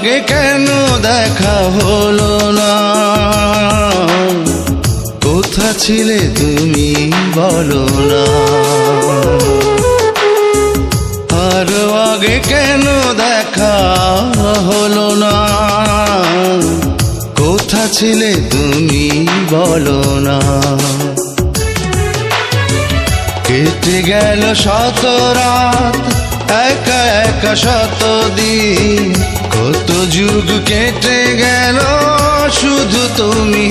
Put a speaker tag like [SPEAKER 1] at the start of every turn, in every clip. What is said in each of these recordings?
[SPEAKER 1] আগে কেন দেখা হলো না? কোথা ছিলে তুমি বলো না? আরো আগে কেন দেখা হলো না? কোথা ছিলে তুমি বলো না? কেটে গেল শত রাত, একা একা শত দিন, কত যুগ কেটে গেল শুধু তুমি।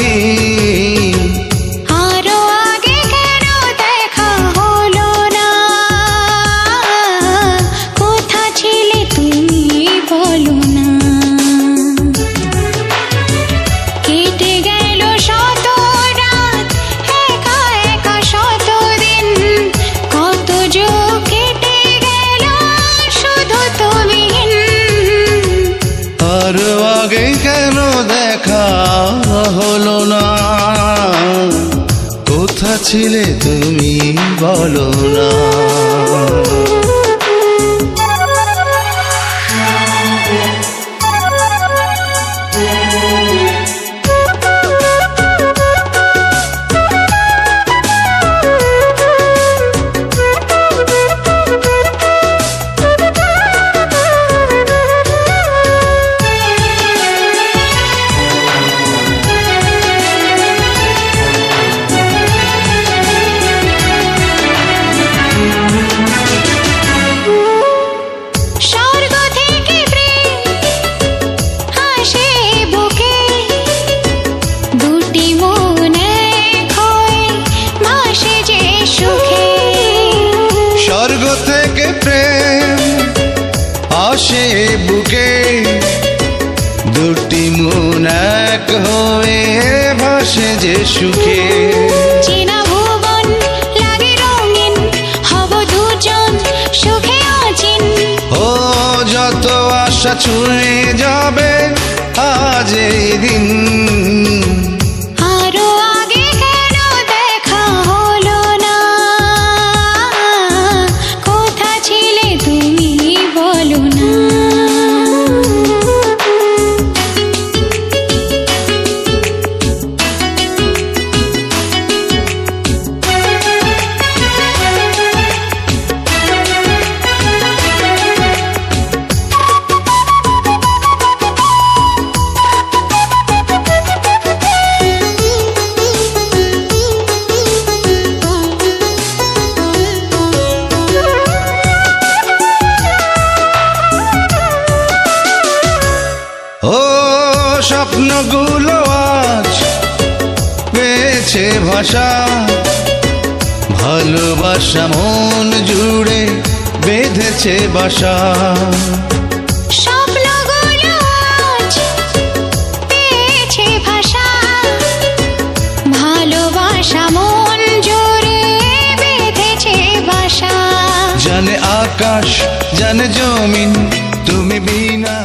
[SPEAKER 2] আরো আগে কেন দেখা হলো না? কোথা ছিলে তুমি বলো না? কেটে গেল শত রাত, একা একা শত দিন, কত যুগ কেটে গেল শুধু তুমি।
[SPEAKER 1] আরো আগে কেন দেখা হলো না? কোথা ছিলে তুমি বলো না? স্বর্গ থেকে প্রেম আসে বুকে, দুটি মন এক হয়ে ভাসে যে সুখে।
[SPEAKER 2] চেনা ভুবন লাগে রঙিন, হব দুজন সুখে অচিন।
[SPEAKER 1] ও যত আশা ছুঁয়ে যাবে আজ এই দিন।
[SPEAKER 2] আরো আগে কেন দেখা হলো না? কোথা ছিলে তুমি বলো না?
[SPEAKER 1] ও স্বপ্নগুলো আজ পেয়েছে ভাষা, ভালোবাসা মন জুড়ে বেঁধেছে বাসা।
[SPEAKER 2] স্বপ্নগুলো আজ পেয়েছে ভাষা, ভালোবাসা মন জুড়ে বেঁধেছে বাসা।
[SPEAKER 1] জানে আকাশ জানে জমিন, তুমি বিনা